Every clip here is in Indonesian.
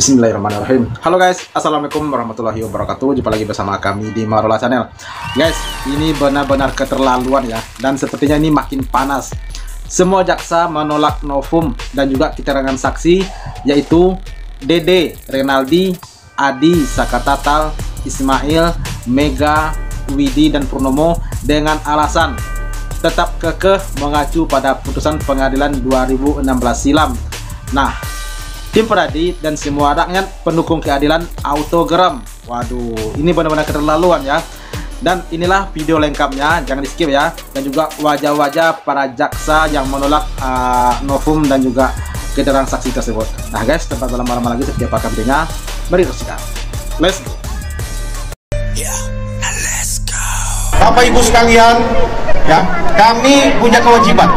Bismillahirrahmanirrahim. Halo guys, assalamualaikum warahmatullahi wabarakatuh. Jumpa lagi bersama kami di Marola Channel. Guys, ini benar-benar keterlaluan ya, dan sepertinya ini makin panas. Semua jaksa menolak novum dan juga keterangan saksi, yaitu Dede, Renaldi, Adi, Sakatatal, Ismail, Mega, Widi, dan Purnomo dengan alasan tetap kekeh mengacu pada putusan pengadilan 2016 silam. Nah, tim Pradi dan semua rakyat pendukung keadilan autogram. Waduh, ini benar-benar keterlaluan ya. Dan inilah video lengkapnya, jangan di skip ya. Dan juga wajah-wajah para jaksa yang menolak novum dan juga keterangan saksi tersebut. Nah guys, tanpa berlama-lama lagi, seperti apa videonya, mari kita saksikan. Let's go. Bapak Ibu sekalian, ya, kami punya kewajiban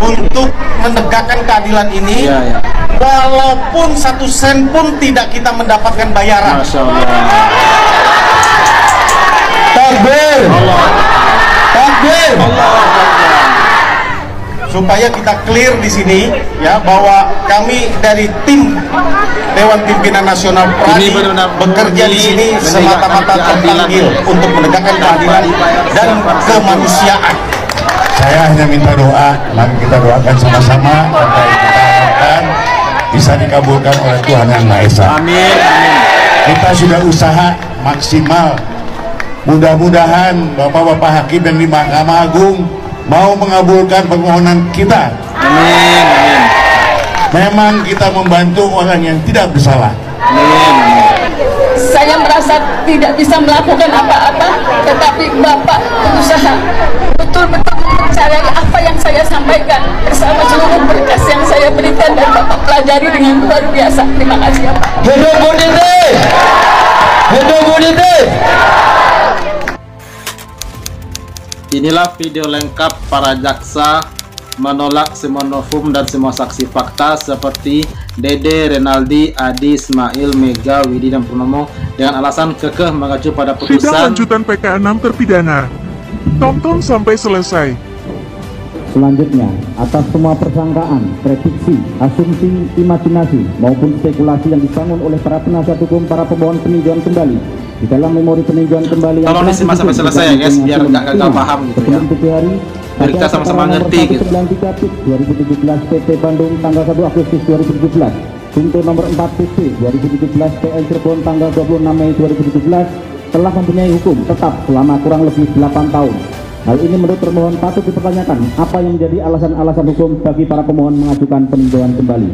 untuk menegakkan keadilan ini, walaupun 1 sen pun tidak kita mendapatkan bayaran. Masya Allah. Takbir, takbir. Supaya kita clear di sini, ya, bahwa kami dari tim Dewan Pimpinan Nasional Pradi bekerja di sini semata-mata terpanggil untuk menegakkan keadilan dan kemanusiaan. Saya hanya minta doa, mari kita doakan sama-sama sampai kita harapkan bisa dikabulkan oleh Tuhan Yang Maha Esa. Amin. Kita sudah usaha maksimal. Mudah-mudahan Bapak-bapak hakim dan di Mahkamah Agung mau mengabulkan permohonan kita. Amin. Memang kita membantu orang yang tidak bersalah. Saya merasa tidak bisa melakukan apa-apa, tetapi Bapak berusaha betul-betul mempercayai apa yang saya sampaikan bersama seluruh berkas yang saya berikan, dan Bapak pelajari dengan luar biasa. Terima kasih ya Pak. Hidup Bu Dede! Hidup Bu Dede! Inilah video lengkap para jaksa menolak semua novum dan semua saksi fakta seperti Dede, Renaldi, Adi, Ismail, Mega, Widi, dan Purnomo dengan alasan kekeh mengacu pada Sidang putusan lanjutan PK6 terpidana. Tonton sampai selesai. Selanjutnya, atas semua persangkaan, prediksi, asumsi, imajinasi, maupun spekulasi yang dibangun oleh para penasihat hukum para pemohon peninjauan kembali di dalam memori peninjauan kembali yang tolong disimak sampai selesai ya guys, biar nggak gagal paham gitu ya. Biar kita sama-sama ngerti gitu. 93 PIT 2017 PT Bandung tanggal 1 Agustus 2017, untuk nomor 4 PP 2017 PL Cirebon tanggal 26 Mei 2017 telah mempunyai hukum tetap selama kurang lebih 8 tahun. Hal ini menurut termohon patut dipertanyakan apa yang menjadi alasan-alasan hukum bagi para pemohon mengajukan peninjauan kembali.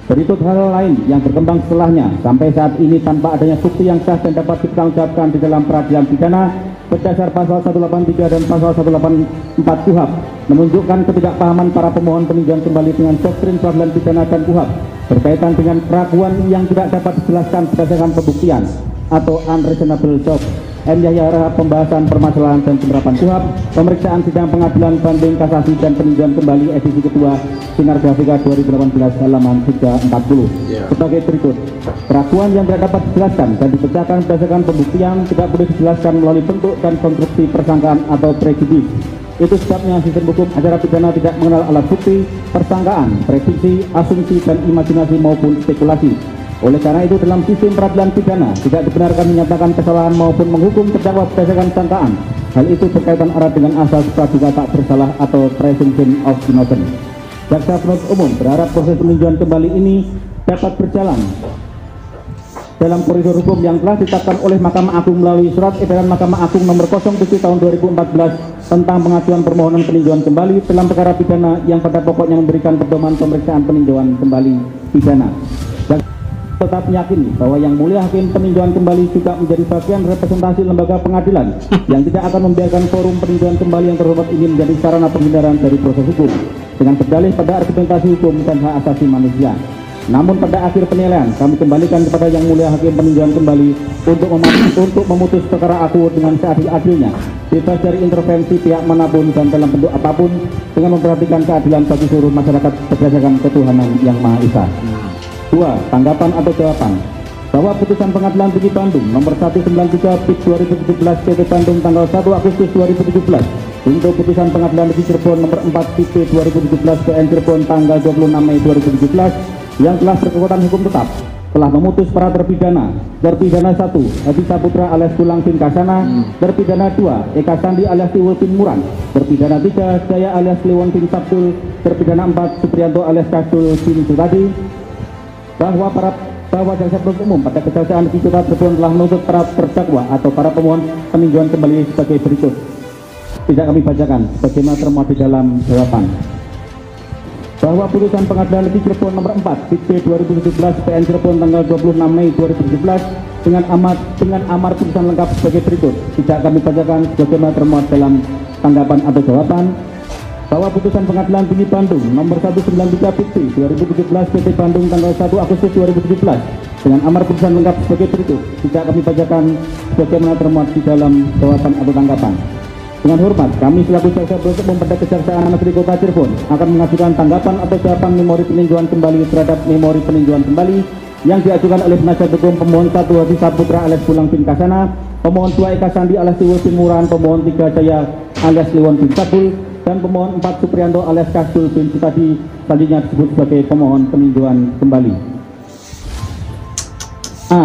Berikut hal lain yang berkembang setelahnya sampai saat ini tanpa adanya bukti yang sah dan dapat dipertanggungjawabkan di dalam peradilan pidana berdasar pasal 183 dan pasal 184 KUHP menunjukkan ketidakpahaman para pemohon peninjauan kembali dengan doktrin peradilan pidana dan KUHP berkaitan dengan keraguan yang tidak dapat dijelaskan berdasarkan pembuktian atau unreasonable doubt. M. Yahya Rahab, pembahasan permasalahan dan penerapan KUHP, pemeriksaan sidang pengadilan banding kasasi dan peninjauan kembali edisi kedua Sinar Grafika 2018 halaman 340 sebagai berikut. Keraguan yang tidak dapat dijelaskan dan dipecahkan berdasarkan pembuktian tidak boleh dijelaskan melalui bentuk dan konstruksi persangkaan atau prejudis. Itu sebabnya sistem hukum acara pidana tidak mengenal alat bukti, persangkaan, prediksi, asumsi, dan imajinasi maupun spekulasi. Oleh karena itu dalam sistem peradilan pidana tidak dibenarkan menyatakan kesalahan maupun menghukum terdakwa berdasarkan sangkaan. Hal itu berkaitan erat dengan asas praduga tak bersalah atau presumption of innocence. Jaksa penuntut umum berharap proses peninjauan kembali ini dapat berjalan dalam koridor hukum yang telah ditetapkan oleh Mahkamah Agung melalui Surat Edaran Mahkamah Agung nomor 07 tahun 2014 tentang pengajuan permohonan peninjauan kembali dalam perkara pidana yang pada pokoknya memberikan pedoman pemeriksaan peninjauan kembali pidana. Tetap meyakini bahwa Yang Mulia Hakim peninjauan kembali juga menjadi bagian representasi lembaga pengadilan yang tidak akan membiarkan forum peninjauan kembali yang terhormat ini menjadi sarana penghindaran dari proses hukum dengan berdalih pada argumentasi hukum dan hak asasi manusia. Namun pada akhir penilaian kami kembalikan kepada Yang Mulia Hakim peninjauan kembali untuk memutus perkara aku dengan seadil-adilnya, bebas dari intervensi pihak manapun dan dalam bentuk apapun, dengan memperhatikan keadilan bagi seluruh masyarakat berdasarkan ketuhanan Yang Maha Esa. 2. Tanggapan atau jawaban bahwa putusan Pengadilan Tinggi Bandung nomor 193 PIT 2017 PT Bandung tanggal 1 Agustus 2017 untuk putusan Pengadilan Negeri Cirebon nomor 4 PT 2017 PN Cirebon tanggal 26 Mei 2017 yang telah berkekuatan hukum tetap telah memutus para terpidana 1 Hadi Saputra alias Tulang bin Kasana, terpidana 2 Eka Sandi alias Tiwul bin Muran, terpidana 3 Jaya alias Liwon bin Sabtul, terpidana 4 Suprianto alias Kastul bin Sutadi, bahwa jaksa penuntut umum pada kejaksaan negeri Kota Cirebon telah menuntut para terdakwa atau para pemohon peninjauan kembali sebagai berikut. Tidak kami bacakan sebagaimana termuat di dalam jawaban. Bahwa putusan Pengadilan Negeri Cirebon nomor 4 P 2017 PN Cirebon tanggal 26 Mei 2017 dengan amar putusan lengkap sebagai berikut. Tidak kami bacakan sebagaimana termuat dalam tanggapan atau jawaban. Bahwa putusan Pengadilan Tinggi Bandung nomor 193 PT 2017 PT Bandung tanggal 1 Agustus 2017 dengan amar putusan lengkap sebagai berikut. Tidak kami bacakan sebagaimana termuat di dalam jawaban atau tanggapan. Dengan hormat, kami selaku jaksa penuntut umum pada Kejaksaan Negeri Kota Cirebon akan mengajukan tanggapan atau jawaban memori peninjauan kembali terhadap memori peninjauan kembali yang diajukan oleh penasihat hukum pemohon 1 Hadi Saputra alias Tulang bin Kasana, pemohon 2 Eka Sandi alias Tiwul bin Muran, pemohon 3 Jaya alias Liwon bin Sabtul, dan pemohon 4 Suprianto alias Kastul bin Sutadi, selanjutnya disebut sebagai pemohon peninjauan kembali. A.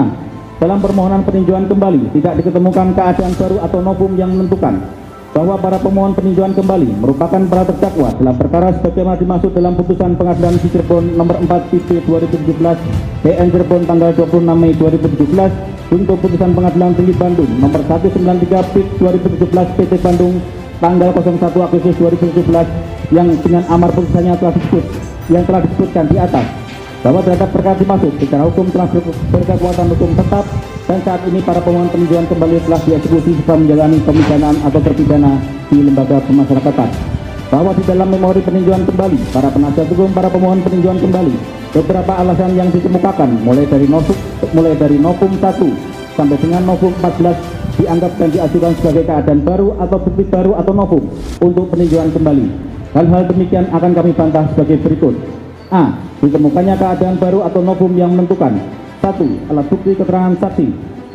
Dalam permohonan peninjauan kembali tidak diketemukan keadaan baru atau novum yang menentukan bahwa para pemohon peninjauan kembali merupakan para terdakwa dalam perkara sebagaimana dimaksud dalam putusan Pengadilan Negeri Cirebon nomor 4 PP 2017 PN Cirebon tanggal 26 Mei 2017 untuk putusan Pengadilan Tinggi Bandung nomor 193 PIK 2017 PT Bandung tanggal 01 Agustus 2017 yang dengan amar putusannya telah disebutkan di atas bahwa terhadap perkara dimaksud secara hukum telah berkekuatan hukum tetap dan saat ini para pemohon peninjauan kembali telah dieksekusi setelah menjalani pemidanaan atau terpidana di lembaga pemasyarakatan. Bahwa di dalam memori peninjauan kembali para penasihat hukum para pemohon peninjauan kembali beberapa alasan yang dikemukakan mulai dari novum 1 sampai dengan novum 14 dianggap dan diajukan sebagai keadaan baru atau bukti baru atau novum untuk peninjauan kembali. Hal-hal demikian akan kami bantah sebagai berikut. A. Ditemukannya keadaan baru atau novum yang menentukan 1. Alat bukti keterangan saksi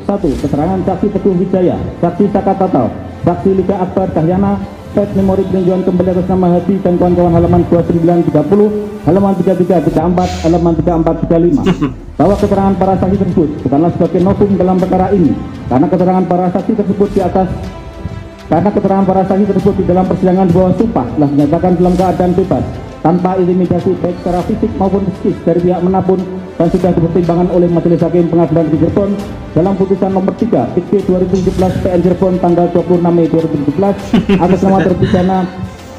1. Keterangan saksi Teguh Wijaya, saksi Saka Tatal, saksi Liga Akbar Cahyana, pet memori peninjauan kembali atas nama Hadi dan kawan-kawan halaman 2930, halaman 3334, halaman 3435. Bahwa keterangan para saksi tersebut bukanlah sebagai novum dalam perkara ini karena keterangan para saksi tersebut di dalam persidangan bawah sumpah telah dinyatakan dalam keadaan bebas tanpa intimidasi baik secara fisik maupun psikis dari pihak manapun dan sudah dipertimbangkan oleh Majelis Hakim Pengadilan Negeri Cirebon dalam putusan nomor 3 PT 2017 PN Cirebon tanggal 26 Mei 2017 atas nama terpidana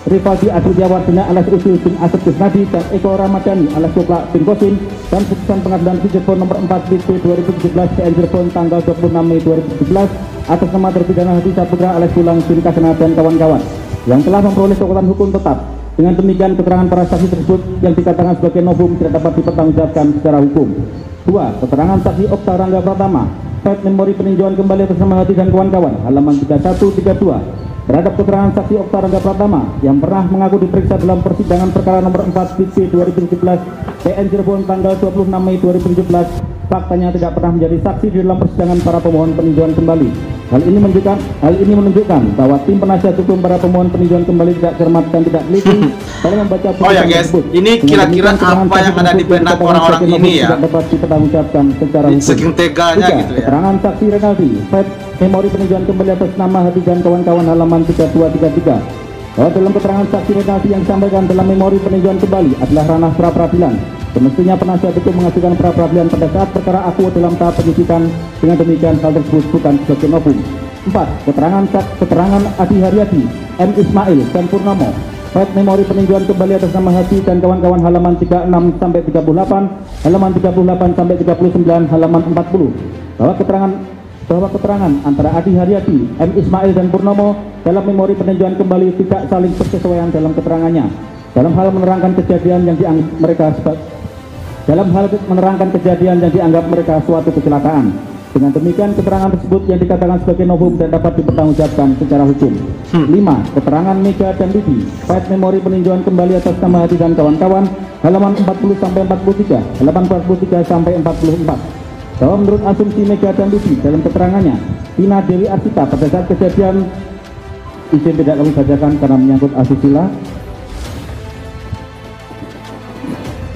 Rivaldi Adriawardana alias Usul bin Asep Kusnadi dan Eko Ramadhani alias Koplak bin Kosim dan putusan Pengadilan Negeri Cirebon nomor 4 PT 2017 PN Cirebon tanggal 26 Mei 2017 atas nama terpidana Hadi Saputra alias Tulang bin Kasana dan kawan-kawan yang telah memperoleh kekuatan hukum tetap. Dengan demikian keterangan para saksi tersebut yang dikatakan sebagai novum tidak dapat dipertanggungjawabkan secara hukum. 2. Keterangan saksi Okta Rangga Pratama, pet memori peninjauan kembali atas nama Hadi dan kawan-kawan, halaman 3132. Terhadap keterangan saksi Okta Rangga Pratama yang pernah mengaku diperiksa dalam persidangan perkara nomor 4 PT 2017 PN Cirebon tanggal 26 Mei 2017, faktanya tidak pernah menjadi saksi di dalam persidangan para pemohon peninjauan kembali. Hal ini menunjukkan bahwa tim penasihat hukum para pemohon peninjauan kembali tidak cermat dan tidak teliti dalam membaca putusan guys, tersebut. Ini kira-kira apa yang ada di benak orang-orang ini ya? Tidak dapat dipertanggungjawabkan secara hukum. Saking teganya gitu ya. Keterangan saksi Renaldi, pet memori peninjauan kembali atas nama Hadi dan kawan-kawan halaman 3233. Bahwa dalam keterangan saksi Renaldi yang disampaikan dalam memori peninjauan kembali adalah ranah pra peradilan. Semestinya penasihat hukum mengajukan pra peradilan pada saat perkara akuo dalam tahap penyidikan. Dengan demikian hal tersebut bukan sebagai novum. 4. Keterangan Adi Haryadi, M. Ismail dan Purnomo, pet memori peninjauan kembali atas nama Hadi dan kawan-kawan halaman 36 sampai 38, halaman 38 sampai 39, halaman 40. Bahwa keterangan antara Adi Haryadi, M. Ismail dan Purnomo dalam memori peninjauan kembali tidak saling bersesuaian dalam keterangannya dalam hal menerangkan kejadian yang dianggap mereka suatu kecelakaan. Dengan demikian keterangan tersebut yang dikatakan sebagai novum dan dapat dipertanggungjawabkan secara hukum. 5. Keterangan Mega dan Didi, pet memori peninjauan kembali atas nama Hadi dan kawan-kawan, halaman 40 sampai 43, halaman 43 sampai 44. Bahwa menurut asumsi Mega dan Didi dalam keterangannya, Tina Dewi Arsita pada saat kejadian, izin tidak kami bacakan karena menyangkut asusila.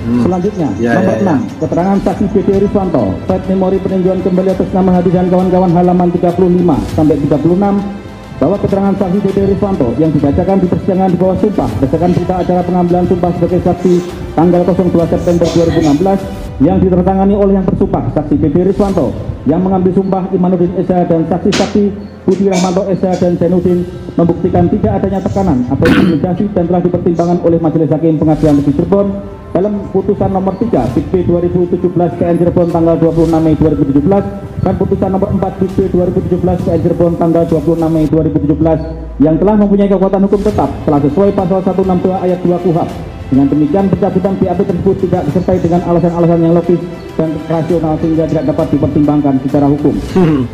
Selanjutnya, nomor 6, keterangan saksi BD Riswanto, file memori peninjauan kembali atas nama Hadi dan kawan-kawan halaman 35 sampai 36, bahwa keterangan saksi BD Riswanto yang dibacakan di persidangan di bawah sumpah berdasarkan berita acara pengambilan sumpah sebagai saksi tanggal 02 September 2016 yang ditandatangani oleh yang bersumpah saksi BD Riswanto yang mengambil sumpah Imanuddin Esa dan saksi-saksi Budi Rahmanto Esa dan Zainuddin membuktikan tidak adanya tekanan atau intimidasi dan telah dipertimbangkan oleh Majelis Hakim Pengadilan Negeri Cirebon dalam putusan nomor 3 BIK 2017 PN Cirebon tanggal 26 Mei 2017 dan putusan nomor 4 BIK 2017 PN Cirebon tanggal 26 Mei 2017 yang telah mempunyai kekuatan hukum tetap telah sesuai pasal 162 ayat 2 KUHP. Dengan demikian pencabutan BAP tersebut tidak disertai dengan alasan-alasan yang logis dan rasional sehingga tidak dapat dipertimbangkan secara hukum.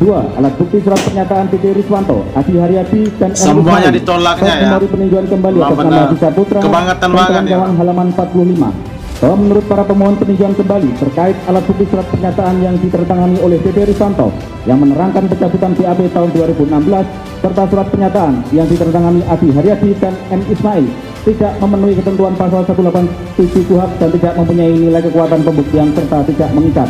2. Alat bukti surat pernyataan BD Riswanto, Adi Haryadi dan semuanya ditolaknya ya. Memori peninjauan kembali atas nama Bisa Putra kebangetan dan kawan-kawan halaman 45. Bahwa menurut para pemohon peninjauan kembali terkait alat bukti surat pernyataan yang ditandatangani oleh BD Riswanto yang menerangkan pencabutan BAP tahun 2016 serta surat pernyataan yang ditandatangani Adi Haryadi dan M. Ismail tidak memenuhi ketentuan pasal 187 KUHP dan tidak mempunyai nilai kekuatan pembuktian serta tidak mengikat.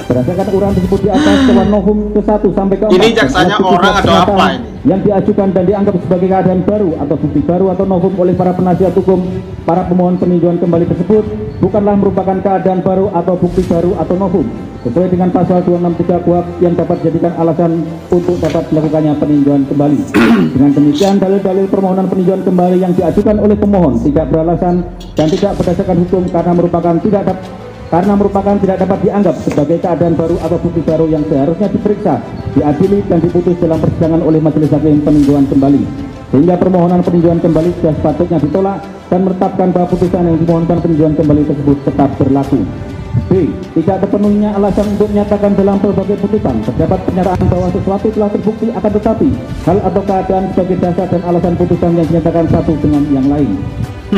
Berdasarkan uraian tersebut di atas Dewan Novum ke-1 sampai ke-4. Ini jaksanya orang atau apa ini? Yang diajukan dan dianggap sebagai keadaan baru atau bukti baru atau novum oleh para penasihat hukum para pemohon peninjauan kembali tersebut bukanlah merupakan keadaan baru atau bukti baru atau novum sesuai dengan pasal 263 KUHP yang dapat dijadikan alasan untuk dapat dilakukannya peninjauan kembali. Dengan demikian dalil-dalil permohonan peninjauan kembali yang diajukan oleh pemohon tidak beralasan dan tidak berdasarkan hukum karena merupakan tidak dapat dianggap sebagai keadaan baru atau bukti baru yang seharusnya diperiksa, diadili dan diputus dalam persidangan oleh Majelis Hakim peninjauan kembali. Sehingga permohonan peninjauan kembali sudah sepatutnya ditolak dan menetapkan bahwa putusan yang dimohonkan peninjauan kembali tersebut tetap berlaku. B. Tidak terpenuhinya alasan untuk menyatakan dalam berbagai putusan terdapat pernyataan bahwa sesuatu telah terbukti akan tetapi hal atau keadaan sebagai dasar dan alasan putusan yang dinyatakan satu dengan yang lain.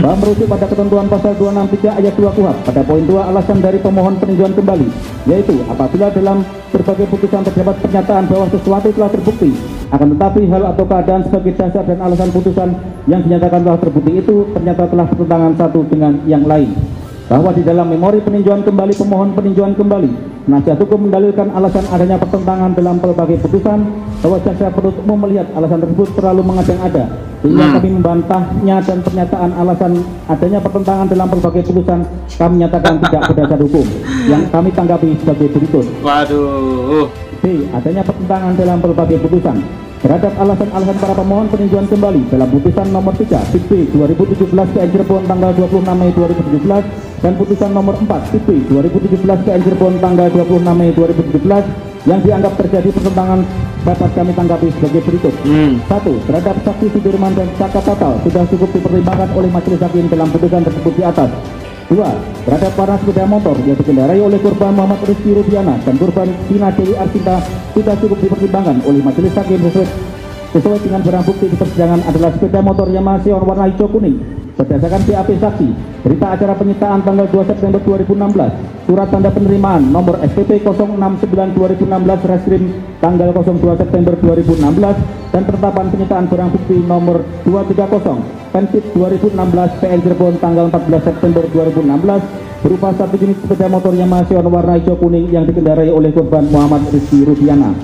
Bahwa merujuk pada ketentuan pasal 263 ayat 2 KUHP pada poin 2 alasan dari pemohon peninjauan kembali, yaitu apabila dalam berbagai putusan terdapat pernyataan bahwa sesuatu telah terbukti akan tetapi hal atau keadaan sebagai dasar dan alasan putusan yang dinyatakan telah terbukti itu ternyata telah bertentangan satu dengan yang lain. Bahwa di dalam memori peninjauan kembali pemohon peninjauan kembali, penasihat hukum mendalilkan alasan adanya pertentangan dalam berbagai putusan bahwa jaksa penuntut umum melihat alasan tersebut terlalu mengada-ngada sehingga kami membantahnya dan pernyataan alasan adanya pertentangan dalam berbagai putusan kami nyatakan tidak berdasar hukum yang kami tanggapi sebagai berikut. Waduh. B. Adanya pertentangan dalam berbagai putusan terhadap alasan-alasan para pemohon peninjauan kembali dalam putusan nomor 3 BIK 2017 PN Cirebon tanggal 26 Mei 2017 dan putusan nomor 4 BIK 2017 PN Cirebon tanggal 26 Mei 2017 yang dianggap terjadi pertentangan dapat kami tanggapi sebagai berikut. 1. Terhadap saksi Sudirman dan Caka Tatal sudah cukup dipertimbangkan oleh Majelis Hakim dalam putusan tersebut di atas. 2. Terhadap para sepeda motor yang dikendarai oleh korban Muhammad Rizky Rudiana dan korban Vina Dewi Arsinta sudah cukup dipertimbangkan oleh Majelis Hakim sesuai dengan barang bukti di persidangan adalah sepeda motor Yamaha Sion warna hijau kuning berdasarkan BAP saksi, berita acara penyitaan tanggal 2 September 2016, surat tanda penerimaan nomor SPP 069/2016 Reskrim tanggal 02 September 2016 dan penetapan penyitaan barang bukti nomor 230 Pensip 2016 PN Cirebon tanggal 14 September 2016 berupa satu jenis sepeda motor Yamaha Sion warna hijau kuning yang dikendarai oleh korban Muhammad Rizky Rudiana.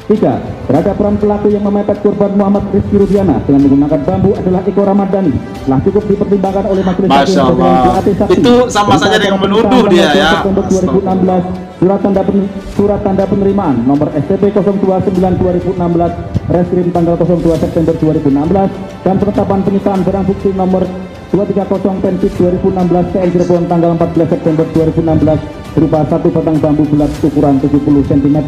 3. Terhadap peran pelaku yang memepet korban Muhammad Rizky Rudiana dengan menggunakan bambu adalah Eko Ramadhani telah cukup dipertimbangkan oleh Majelis Hakim dengan BAP saksi. Itu sama saja dengan menuduh dia ya. September 2016 surat tanda penerimaan nomor STP 029/2016 Reskrim tanggal 02 September 2016 dan penetapan penyitaan barang bukti nomor 230 Pensip 2016 PN Cirebon tanggal 14 September 2016 berupa satu batang bambu bulat ukuran 70 cm.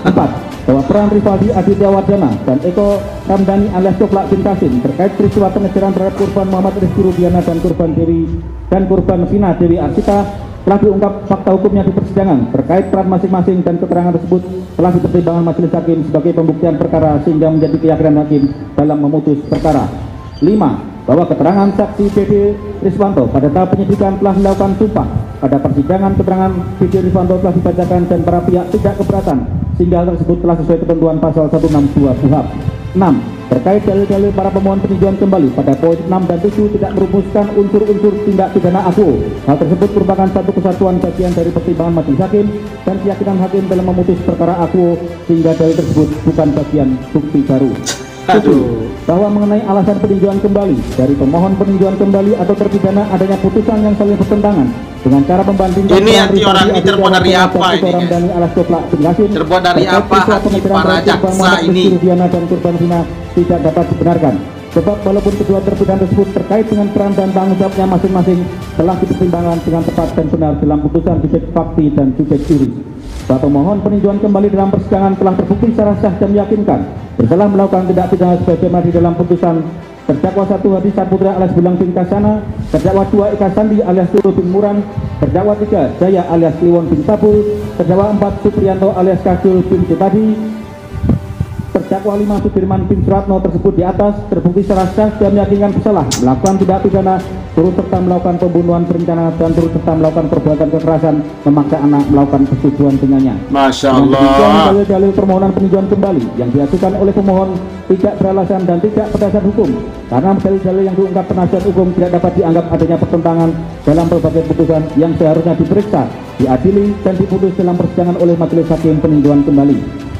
4. Bahwa peran Rivaldi Aditya Wardana dan Eko Ramdhani alias Coklak bin Kasim terkait peristiwa pengejaran terhadap korban Muhammad Rizky Rudiana dan korban Vina Dewi Arsita telah diungkap fakta hukumnya di persidangan terkait peran masing-masing dan keterangan tersebut telah dipertimbangkan Majelis Hakim sebagai pembuktian perkara sehingga menjadi keyakinan hakim dalam memutus perkara. 5. Bahwa keterangan saksi BD Riswanto pada tahap penyidikan telah melakukan sumpah. Pada persidangan keterangan BD Riswanto telah dibacakan dan para pihak tidak keberatan sehingga hal tersebut telah sesuai ketentuan pasal 162 KUHP. 6. Terkait dalil-dalil para pemohon peninjauan kembali pada poin 6 dan 7 tidak merumuskan unsur-unsur tindak pidana akuo. Hal tersebut merupakan satu kesatuan bagian dari pertimbangan majelis hakim dan keyakinan hakim dalam memutus perkara akuo, sehingga dalil tersebut bukan bagian bukti baru. Bahwa mengenai alasan peninjauan kembali dari pemohon peninjauan kembali atau terpidana adanya putusan yang saling bertentangan dengan cara membandingkan ini hati orang ini terbuat dari apa ini terbuat dari apa hati para jaksa ini dan korban zina tidak dapat dibenarkan, sebab walaupun kedua terpidana tersebut terkait dengan peran dan tanggung jawabnya masing-masing telah dipertimbangkan dengan tepat dan benar dalam putusan subjek fakti dan subjek juris. Pemohon peninjauan kembali dalam persidangan telah terbukti secara sah dan meyakinkan bersalah melakukan tindak pidana sebagaimana di dalam putusan terdakwa 1 Hadi Saputra alias Bulang bin Kasana, terdakwa 2 Ika Sandi alias Turu bin Muran, terdakwa 3 Jaya alias Kliwon bin Sabul, terdakwa 4 Supriyanto alias Kajul bin Ketadi, terdakwa 5 Sudirman bin Suratno tersebut di atas terbukti secara sah dan meyakinkan bersalah melakukan tindak pidana turut serta melakukan pembunuhan berencana dan turut serta melakukan perbuatan kekerasan memaksa anak melakukan persetujuan dengannya. Masya Allah. Dalil-dalil permohonan peninjauan kembali yang diajukan oleh pemohon tidak beralasan dan tidak berdasar hukum, karena dalil-dalil yang diungkap penasihat hukum tidak dapat dianggap adanya pertentangan dalam berbagai putusan yang seharusnya diperiksa, diadili dan diputus dalam persidangan oleh majelis hakim peninjauan kembali,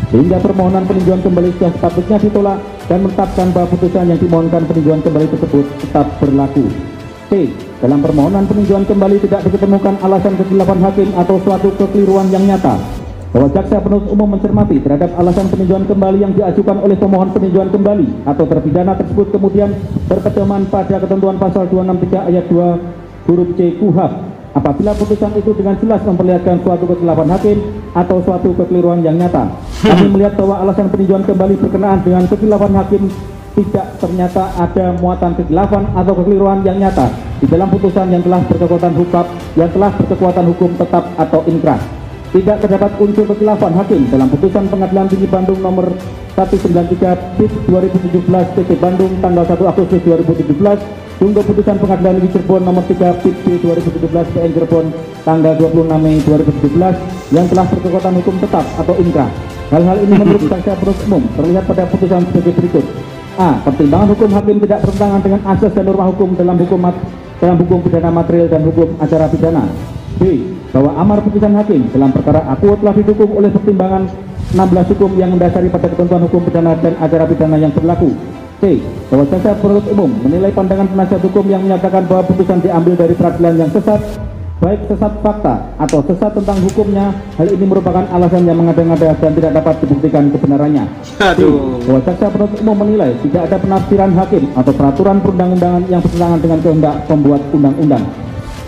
sehingga permohonan peninjauan kembali sudah sepatutnya ditolak dan menetapkan bahwa putusan yang dimohonkan peninjauan kembali tersebut tetap berlaku. C. Dalam permohonan peninjauan kembali tidak diketemukan alasan kekeliruan hakim atau suatu kekeliruan yang nyata, bahwa jaksa penuntut umum mencermati terhadap alasan peninjauan kembali yang diajukan oleh pemohon peninjauan kembali atau terpidana tersebut kemudian berpedoman pada ketentuan pasal 263 ayat 2 huruf C KUHP. Apabila putusan itu dengan jelas memperlihatkan suatu kekeliruan hakim atau suatu kekeliruan yang nyata, kami melihat bahwa alasan peninjauan kembali berkenaan dengan kekeliruan hakim tidak ternyata ada muatan kekeliruan atau kekeliruan yang nyata di dalam putusan yang telah berkekuatan hukum tetap atau inkrah. Tidak terdapat unsur kekeliruan hakim dalam putusan Pengadilan Tinggi Bandung nomor 193/2017 PT Bandung tanggal 1 Agustus 2017 tunggu putusan Pengadilan Negeri Cirebon nomor 3/2017 PN Cirebon tanggal 26 Mei 2017 yang telah berkekuatan hukum tetap atau inkrah. Hal-hal ini menurut jaksa penuntut umum terlihat pada putusan sebagai berikut. A. Pertimbangan hukum hakim tidak bertentangan dengan asas dan norma hukum dalam hukum pidana material dan hukum acara pidana. B. Bahwa amar putusan hakim dalam perkara akuo telah didukung oleh pertimbangan 16 hukum yang mendasari pada ketentuan hukum pidana dan acara pidana yang berlaku. C. Bahwa jaksa penuntut umum menilai pandangan penasihat hukum yang menyatakan bahwa putusan diambil dari peradilan yang sesat, baik sesat fakta atau sesat tentang hukumnya, hal ini merupakan alasan yang mengada-ngada dan tidak dapat dibuktikan kebenarannya. Bahwa jaksa penuntut umum menilai tidak ada penafsiran hakim atau peraturan perundang-undangan yang bertentangan dengan kehendak pembuat undang-undang.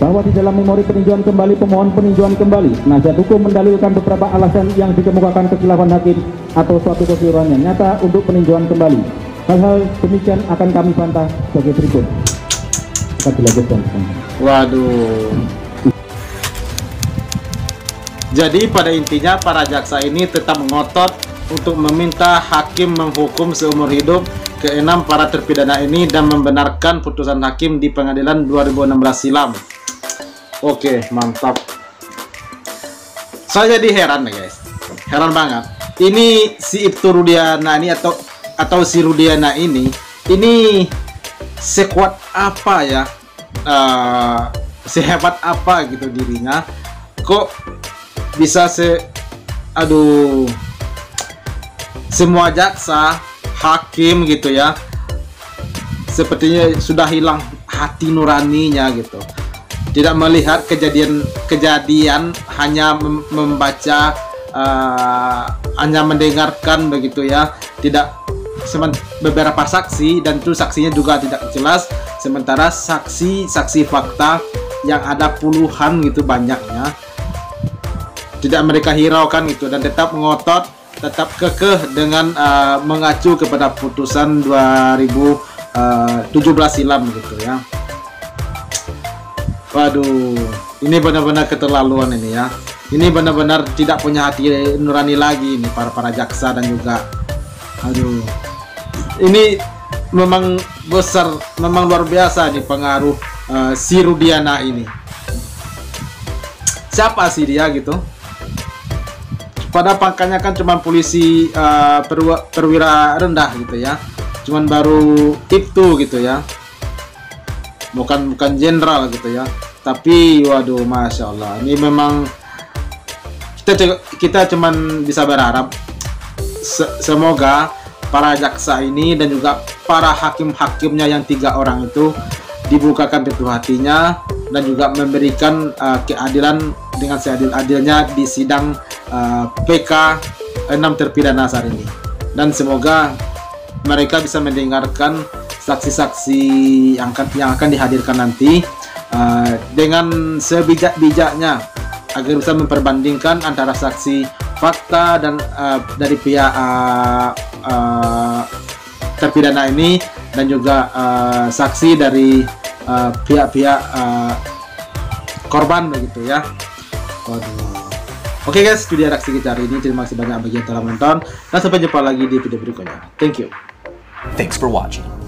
Bahwa di dalam memori peninjauan kembali pemohon peninjauan kembali, penasihat hukum mendalilkan beberapa alasan yang dikemukakan kekeliruan hakim atau suatu kekeliruan yang nyata untuk peninjauan kembali. Hal-hal demikian akan kami bantah sebagai berikut. Kita dilanjutkan. Waduh. Jadi pada intinya para jaksa ini tetap ngotot untuk meminta hakim menghukum seumur hidup ke-6 para terpidana ini dan membenarkan putusan hakim di pengadilan 2016 silam. Oke, mantap. Saya jadi heran ya guys, heran banget. Ini si Ibtu Rudiana ini atau si Rudiana ini sekuat apa ya, sehebat apa gitu dirinya, kok bisa semua jaksa, hakim gitu ya, sepertinya sudah hilang hati nuraninya gitu. Tidak melihat kejadian hanya membaca, hanya mendengarkan begitu ya. Tidak beberapa saksi dan itu saksinya juga tidak jelas. Sementara saksi fakta yang ada puluhan gitu banyaknya, tidak mereka hiraukan itu dan tetap ngotot, tetap kekeh dengan mengacu kepada putusan 2017 silam gitu ya. Waduh, ini benar-benar keterlaluan ini ya. Ini benar-benar tidak punya hati nurani lagi ini para jaksa dan juga, aduh, ini memang besar, memang luar biasa nih pengaruh si Rudiana ini. Siapa sih dia gitu? Pada pangkatnya kan cuma polisi perwira rendah gitu ya. cuman baru Ibtu gitu ya, bukan jenderal gitu ya. Tapi waduh, masya Allah, ini memang kita cuman bisa berharap semoga para jaksa ini dan juga para hakim-hakimnya yang 3 orang itu dibukakan pintu hatinya dan juga memberikan keadilan dengan seadil-adilnya di sidang PK 6 terpidana saat ini. Dan semoga mereka bisa mendengarkan saksi-saksi yang akan dihadirkan nanti dengan sebijak-bijaknya agar bisa memperbandingkan antara saksi fakta dan dari pihak terpidana ini dan juga saksi dari pihak-pihak korban begitu ya. Waduh. Oke guys, itu dia reaksi kita hari ini. Terima kasih banyak bagi yang telah menonton dan sampai jumpa lagi di video berikutnya. Thank you. Thanks for watching.